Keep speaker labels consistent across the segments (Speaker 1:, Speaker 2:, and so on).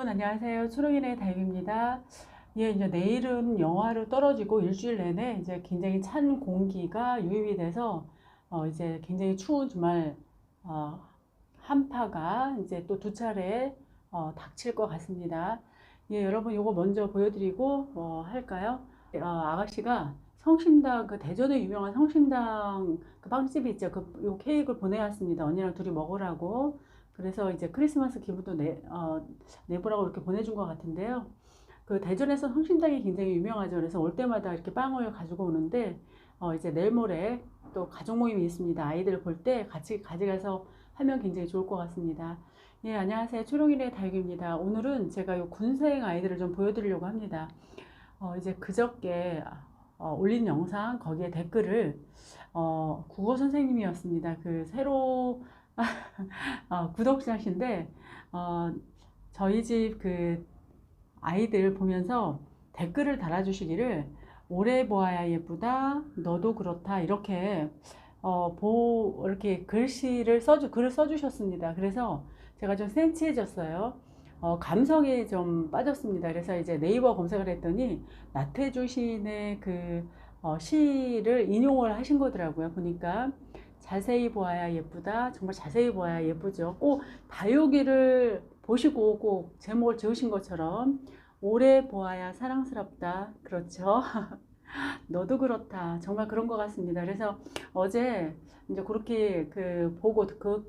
Speaker 1: 여러분 안녕하세요. 초롱이네 다육입니다. 예, 이제 내일은 영하로 떨어지고 일주일 내내 이제 굉장히 찬 공기가 유입이 돼서 이제 굉장히 추운 주말 어, 한파가 이제 또 두 차례 닥칠 것 같습니다. 예, 여러분 요거 먼저 보여드리고 할까요? 아가씨가 성심당 그 대전에 유명한 성심당 그 빵집이 있죠. 요 케이크를 보내왔습니다. 언니랑 둘이 먹으라고. 그래서 이제 크리스마스 기분도 내보라고 이렇게 보내준 것 같은데요. 그 대전에서 성심당이 굉장히 유명하죠. 그래서 올 때마다 이렇게 빵을 가지고 오는데 이제 내일 모레 또 가족 모임이 있습니다. 아이들 볼 때 같이 가져가서 하면 굉장히 좋을 것 같습니다. 예, 안녕하세요. 초롱이네 다육입니다. 오늘은 제가 요 군생 아이들을 좀 보여드리려고 합니다. 이제 그저께 올린 영상 거기에 댓글을 국어 선생님이었습니다. 그 새로 구독자신데 저희 집 그 아이들 보면서 댓글을 달아주시기를 오래 보아야 예쁘다 너도 그렇다 이렇게 이렇게 글을 써주셨습니다. 그래서 제가 좀 센치해졌어요. 감성에 좀 빠졌습니다. 그래서 이제 네이버 검색을 했더니 나태주 시인의 그 시를 인용을 하신 거더라고요. 보니까 자세히 보아야 예쁘다. 정말 자세히 보아야 예쁘죠. 꼭 다육이를 보시고 꼭 제목을 지으신 것처럼 오래 보아야 사랑스럽다. 그렇죠. 너도 그렇다. 정말 그런 것 같습니다. 그래서 어제 이제 그렇게 그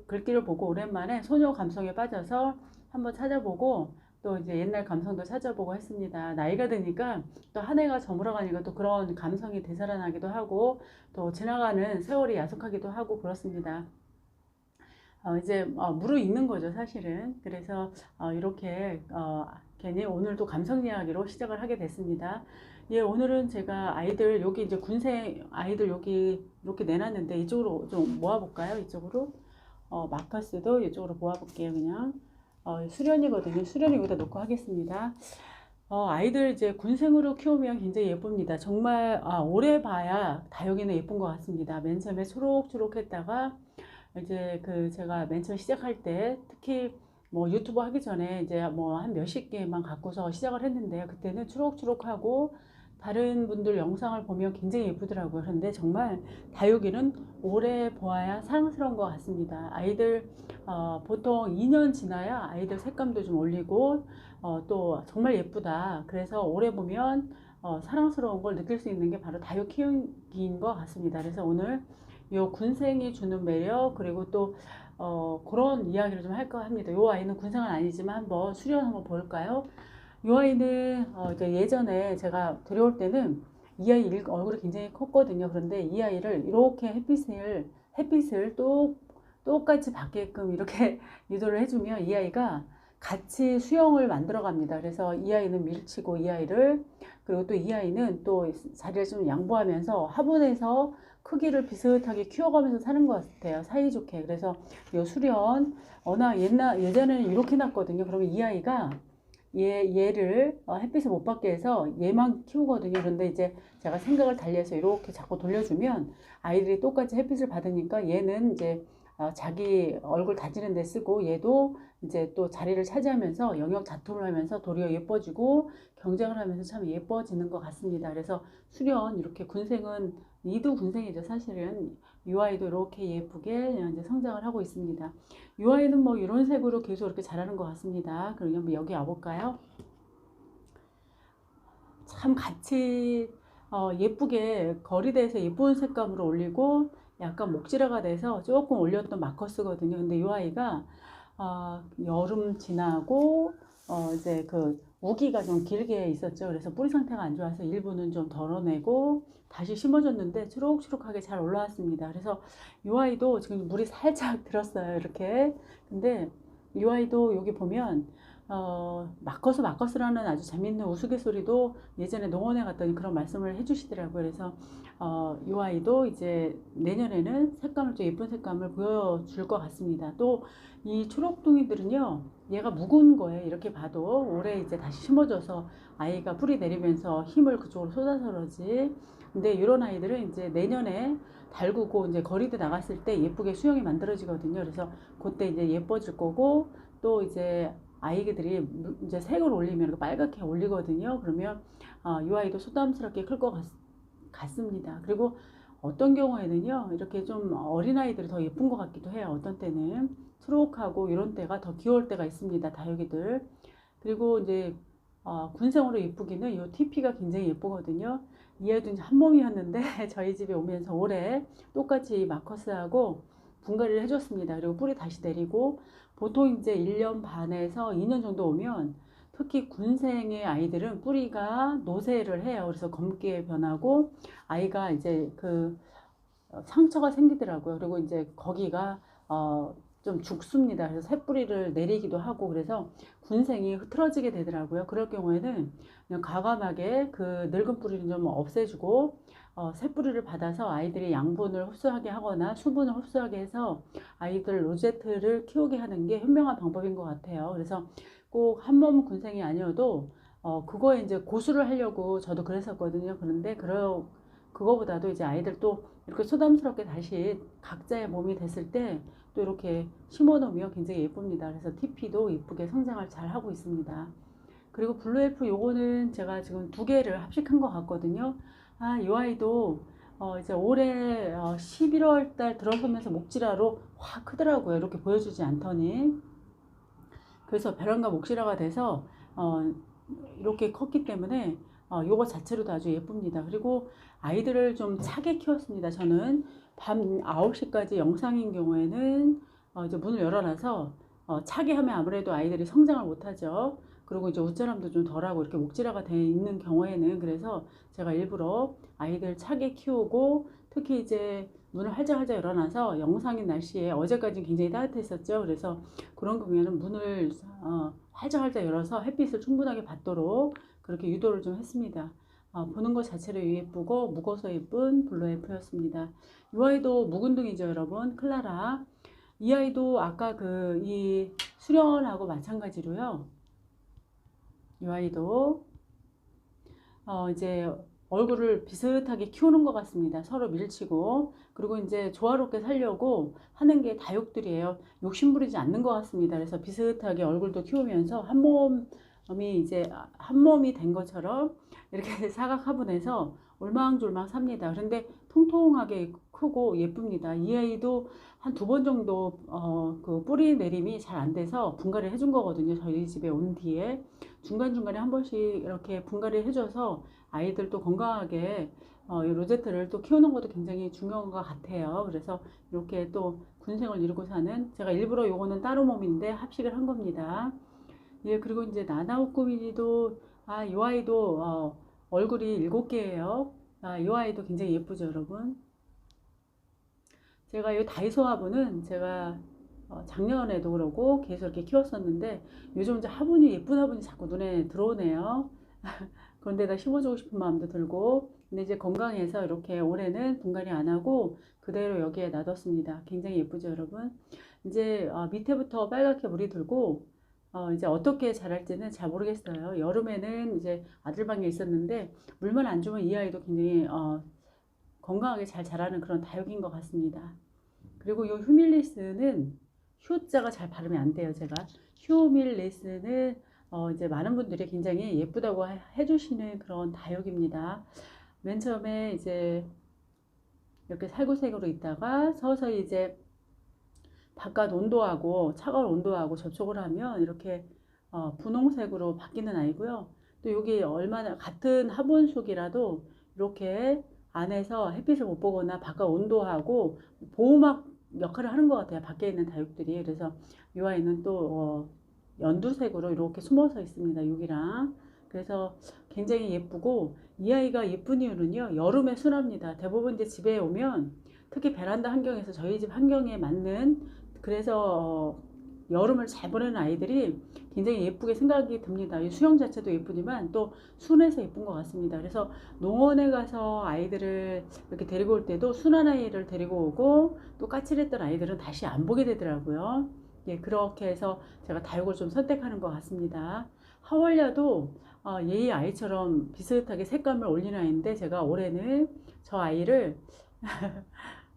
Speaker 1: 글귀를 보고 오랜만에 소녀 감성에 빠져서 한번 찾아보고 또 이제 옛날 감성도 찾아보고 했습니다. 나이가 드니까 또 한 해가 저물어가니까 또 그런 감성이 되살아나기도 하고 또 지나가는 세월이 야속하기도 하고 그렇습니다. 이제 무르익는 거죠, 사실은. 그래서 이렇게 괜히 오늘도 감성 이야기로 시작을 하게 됐습니다. 예, 오늘은 제가 아이들 여기 이제 군생 아이들 여기 이렇게 내놨는데 이쪽으로 좀 모아볼까요? 이쪽으로 마커스도 이쪽으로 모아볼게요. 그냥 수련이거든요. 수련이 여기다 놓고 하겠습니다. 아이들 이제 군생으로 키우면 굉장히 예쁩니다. 정말 오래 봐야 다육이는 예쁜 것 같습니다. 맨 처음에 초록초록 했다가 이제 제가 맨 처음 시작할 때 특히 뭐 유튜브 하기 전에 이제 뭐 한 몇십 개만 갖고서 시작을 했는데요. 그때는 초록초록하고 다른 분들 영상을 보면 굉장히 예쁘더라고요. 그런데 정말 다육이는 오래 보아야 사랑스러운 것 같습니다. 아이들 보통 2년 지나야 아이들 색감도 좀 올리고 또 정말 예쁘다. 그래서 오래 보면 사랑스러운 걸 느낄 수 있는 게 바로 다육 키우기인 것 같습니다. 그래서 오늘 요 군생이 주는 매력 그리고 또 그런 이야기를 좀 할까 합니다. 요 아이는 군생은 아니지만 한번 수련 한번 볼까요? 요 아이는 이제 예전에 제가 들여올 때는 이 아이 얼굴이 굉장히 컸거든요. 그런데 이 아이를 이렇게 햇빛을 똑같이 받게끔 이렇게 유도를 해주면 이 아이가 같이 수영을 만들어 갑니다. 그래서 이 아이는 밀치고 이 아이를 그리고 또 이 아이는 또 자리를 좀 양보하면서 화분에서 크기를 비슷하게 키워가면서 사는 것 같아요. 사이좋게. 그래서 이 수련 워낙 예전에는 이렇게 났거든요. 그러면 이 아이가 얘를 햇빛을 못 받게 해서 얘만 키우거든요. 그런데 이제 제가 생각을 달리해서 이렇게 자꾸 돌려주면 아이들이 똑같이 햇빛을 받으니까 얘는 이제 자기 얼굴 다지는 데 쓰고 얘도 이제 또 자리를 차지하면서 영역 다툼을 하면서 도리어 예뻐지고 경쟁을 하면서 참 예뻐지는 것 같습니다. 그래서 수련 이렇게 군생은 이두 군생이죠. 사실은 이 아이도 이렇게 예쁘게 이제 성장을 하고 있습니다. 이 아이는 뭐 이런 색으로 계속 이렇게 자라는 것 같습니다. 그러면 여기 와볼까요? 참 같이 예쁘게 거리대에서 예쁜 색감으로 올리고 약간 목질화가 돼서 조금 올렸던 마커스거든요. 근데 이 아이가 여름 지나고 이제 우기가 좀 길게 있었죠. 그래서 뿌리 상태가 안 좋아서 일부는 좀 덜어내고 다시 심어줬는데 초록초록하게 잘 올라왔습니다. 그래서 이 아이도 지금 물이 살짝 들었어요. 이렇게. 근데 이 아이도 여기 보면 마커스라는 아주 재밌는 우스갯소리도 예전에 농원에 갔더니 그런 말씀을 해주시더라고요. 그래서 이 아이도 이제 내년에는 색감을 좀 예쁜 색감을 보여줄 것 같습니다. 또 이 초록둥이들은요, 얘가 묵은 거예요. 이렇게 봐도 올해 이제 다시 심어줘서 아이가 뿌리 내리면서 힘을 그쪽으로 쏟아서 그러지. 근데 이런 아이들은 이제 내년에 달구고 이제 거리대 나갔을 때 예쁘게 수영이 만들어지거든요. 그래서 그때 이제 예뻐질 거고 또 이제 아이들이 이제 색을 올리면 이렇게 빨갛게 올리거든요. 그러면 이 아이도 소담스럽게 클 것 같습니다. 그리고 어떤 경우에는요, 이렇게 좀 어린아이들이 더 예쁜 것 같기도 해요. 어떤 때는 초록하고 이런 때가 더 귀여울 때가 있습니다. 다육이들. 그리고 이제 군생으로 예쁘기는 이 TP가 굉장히 예쁘거든요. 이 아이도 이제 한 몸이었는데 저희 집에 오면서 올해 똑같이 마커스하고 분갈이를 해줬습니다. 그리고 뿌리 다시 내리고, 보통 이제 1년 반에서 2년 정도 오면 특히 군생의 아이들은 뿌리가 노쇠를 해요. 그래서 검게 변하고 아이가 이제 그 상처가 생기더라고요. 그리고 이제 거기가 좀 죽습니다. 그래서 새뿌리를 내리기도 하고, 그래서 군생이 흐트러지게 되더라고요. 그럴 경우에는 그냥 과감하게 그 늙은 뿌리는 좀 없애주고 새뿌리를 받아서 아이들이 양분을 흡수하게 하거나 수분을 흡수하게 해서 아이들 로제트를 키우게 하는 게 현명한 방법인 것 같아요. 그래서 꼭 한 몸 군생이 아니어도 그거에 이제 고수를 하려고 저도 그랬었거든요. 그런데 그거보다도 이제 아이들 또 이렇게 소담스럽게 다시 각자의 몸이 됐을 때 또 이렇게 심어 놓으면 굉장히 예쁩니다. 그래서 TP도 예쁘게 성장을 잘 하고 있습니다. 그리고 블루엘프 요거는 제가 지금 두 개를 합식한 것 같거든요. 이 아이도 이제 올해 11월 달 들어서면서 목질화로 확 크더라고요. 이렇게 보여주지 않더니. 그래서 베란가 목실화가 돼서 이렇게 컸기 때문에 요거 자체로도 아주 예쁩니다. 그리고 아이들을 좀 차게 키웠습니다. 저는 밤 9시까지 영상인 경우에는 이제 문을 열어놔서 차게 하면 아무래도 아이들이 성장을 못하죠. 그리고 이제 웃자람도 좀 덜하고 이렇게 목질화가 돼 있는 경우에는, 그래서 제가 일부러 아이들 차게 키우고, 특히 이제 문을 활짝활짝 열어놔서 영상인 날씨에, 어제까지는 굉장히 따뜻했었죠. 그래서 그런 경우에는 문을 활짝활짝 열어서 햇빛을 충분하게 받도록 그렇게 유도를 좀 했습니다. 보는 것 자체로 예쁘고 묵어서 예쁜 블루엘프였습니다. 이 아이도 묵은둥이죠, 여러분. 클라라. 이 아이도 아까 이 수련하고 마찬가지로요. 이 아이도 이제 얼굴을 비슷하게 키우는 것 같습니다. 서로 밀치고. 그리고 이제 조화롭게 살려고 하는 게 다육들이에요. 욕심부리지 않는 것 같습니다. 그래서 비슷하게 얼굴도 키우면서 한 몸이 이제 한 몸이 된 것처럼 이렇게 사각화분해서 올망졸망 삽니다. 그런데 통통하게 크고 예쁩니다. 이 아이도 한 2번 정도 그 뿌리 내림이 잘 안 돼서 분갈이를 해준 거거든요. 저희 집에 온 뒤에 중간중간에 한 번씩 이렇게 분갈이를 해줘서 아이들도 건강하게 이 로제트를 또 키우는 것도 굉장히 중요한 것 같아요. 그래서 이렇게 또 군생을 이루고 사는, 제가 일부러 요거는 따로 몸인데 합식을 한 겁니다. 예, 그리고 이제 나나우꾸미니도 이 아이도 얼굴이 7개예요. 이 아이도 굉장히 예쁘죠, 여러분. 제가 이 다이소 화분은 제가 작년에도 그러고 계속 이렇게 키웠었는데, 요즘 이제 예쁜 화분이 자꾸 눈에 들어오네요. 그런데다 심어주고 싶은 마음도 들고, 근데 이제 건강해서 이렇게 올해는 분갈이 안 하고 그대로 여기에 놔뒀습니다. 굉장히 예쁘죠, 여러분. 이제 밑에부터 빨갛게 물이 들고 이제 어떻게 자랄지는 잘 모르겠어요. 여름에는 이제 아들 방에 있었는데 물만 안 주면 이 아이도 굉장히 건강하게 잘 자라는 그런 다육인 것 같습니다. 그리고 이 휴밀리스는 휴자가 잘 발음이 안 돼요. 제가 휴밀리스는 이제 많은 분들이 굉장히 예쁘다고 해주시는 그런 다육입니다. 맨 처음에 이제 이렇게 살구색으로 있다가 서서히 이제 바깥 온도하고 차가운 온도하고 접촉을 하면 이렇게 분홍색으로 바뀌는 아이고요. 또 여기 얼마나 같은 화분속이라도 이렇게 안에서 햇빛을 못 보거나 바깥 온도하고 보호막 역할을 하는 것 같아요. 밖에 있는 다육들이. 그래서 이 아이는 또 연두색으로 이렇게 숨어서 있습니다. 여기랑. 그래서 굉장히 예쁘고, 이 아이가 예쁜 이유는요, 여름에 순합니다. 대부분 이제 집에 오면 특히 베란다 환경에서 저희 집 환경에 맞는, 그래서 여름을 잘 보내는 아이들이 굉장히 예쁘게 생각이 듭니다. 이 수영 자체도 예쁘지만 또 순해서 예쁜 것 같습니다. 그래서 농원에 가서 아이들을 이렇게 데리고 올 때도 순한 아이를 데리고 오고, 또 까칠했던 아이들은 다시 안 보게 되더라고요. 예, 그렇게 해서 제가 다육을 좀 선택하는 것 같습니다. 하월야도 얘의 아이처럼 비슷하게 색감을 올리는 아이인데, 제가 올해는 저 아이를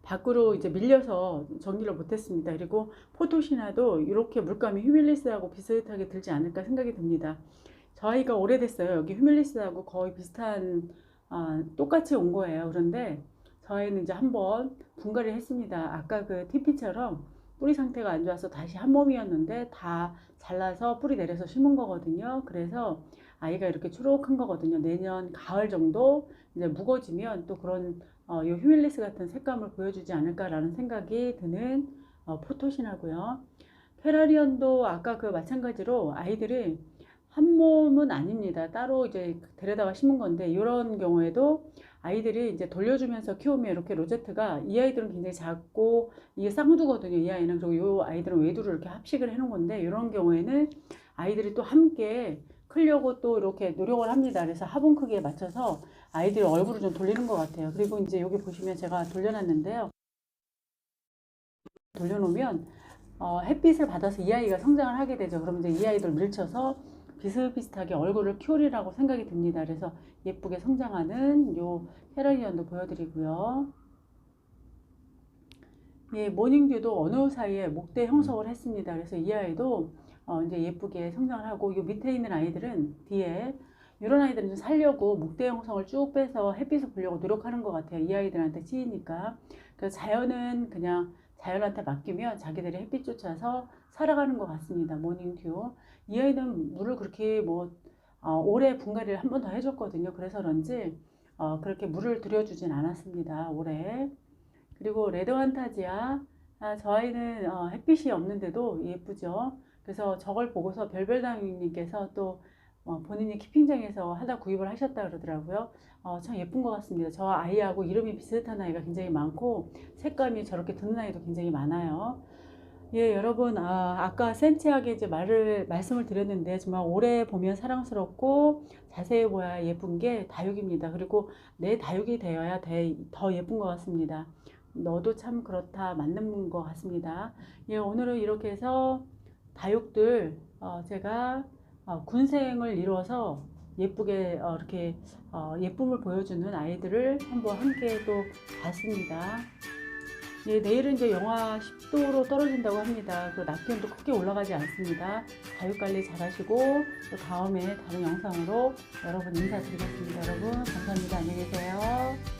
Speaker 1: 밖으로 이제 밀려서 정리를 못했습니다. 그리고 포토시나도 이렇게 물감이 휴밀리스하고 비슷하게 들지 않을까 생각이 듭니다. 저 아이가 오래됐어요. 여기 휴밀리스하고 거의 비슷한 똑같이 온 거예요. 그런데 저희는 이제 한번 분갈이를 했습니다. 아까 그 TP처럼 뿌리 상태가 안 좋아서 다시 한 몸이었는데 다 잘라서 뿌리 내려서 심은 거거든요. 그래서 아이가 이렇게 초록한 거거든요. 내년 가을 정도 이제 무거지면 또 그런 이 휴밀리스 같은 색감을 보여주지 않을까라는 생각이 드는 포토신하고요. 테라리언도 아까 그 마찬가지로 아이들이 한 몸은 아닙니다. 따로 이제 데려다가 심은 건데 이런 경우에도 아이들이 이제 돌려주면서 키우면 이렇게 로제트가 이 아이들은 굉장히 작고 이게 쌍두거든요. 이 아이는. 그리고 이 아이들은 외두를 이렇게 합식을 해놓은 건데 이런 경우에는 아이들이 또 함께 크려고 또 이렇게 노력을 합니다. 그래서 화분 크기에 맞춰서 아이들이 얼굴을 좀 돌리는 것 같아요. 그리고 이제 여기 보시면 제가 돌려놨는데요. 돌려놓으면 햇빛을 받아서 이 아이가 성장을 하게 되죠. 그러면 이제 이 아이들 밀쳐서 비슷비슷하게 얼굴을 키우리라고 생각이 듭니다. 그래서 예쁘게 성장하는 요 테라리언도 보여드리고요. 예, 모닝듀도 어느 사이에 목대 형성을 했습니다. 그래서 이 아이도 이제 예쁘게 성장을 하고 요 밑에 있는 아이들은 뒤에 이런 아이들은 좀 살려고 목대 형성을 쭉 빼서 햇빛을 보려고 노력하는 것 같아요. 이 아이들한테 치이니까. 그래서 자연은 그냥 자연한테 맡기면 자기들이 햇빛 쫓아서 살아가는 것 같습니다. 모닝듀. 이 아이는 물을 그렇게 뭐 올해 분갈이를 한 번 더 해줬거든요. 그래서 그런지 그렇게 물을 들여주진 않았습니다. 올해. 그리고 레드 환타지아. 저 아이는 햇빛이 없는데도 예쁘죠. 그래서 저걸 보고서 별별당님께서 또 본인이 키핑장에서 하다 구입을 하셨다 그러더라고요. 참 예쁜 것 같습니다. 저 아이하고 이름이 비슷한 아이가 굉장히 많고 색감이 저렇게 드는 아이도 굉장히 많아요. 예, 여러분, 아까 센치하게 이제 말씀을 드렸는데, 정말 오래 보면 사랑스럽고 자세히 보여야 예쁜 게 다육입니다. 그리고 내 다육이 되어야 더 예쁜 것 같습니다. 너도 참 그렇다, 맞는 것 같습니다. 예, 오늘은 이렇게 해서 다육들, 제가 군생을 이루어서 예쁘게, 이렇게, 예쁨을 보여주는 아이들을 한번 함께 또 봤습니다. 예, 내일은 이제 영하 10도로 떨어진다고 합니다. 그 낮 기온도 크게 올라가지 않습니다. 다육관리 잘 하시고 또 다음에 다른 영상으로 여러분 인사드리겠습니다. 여러분 감사합니다. 안녕히 계세요.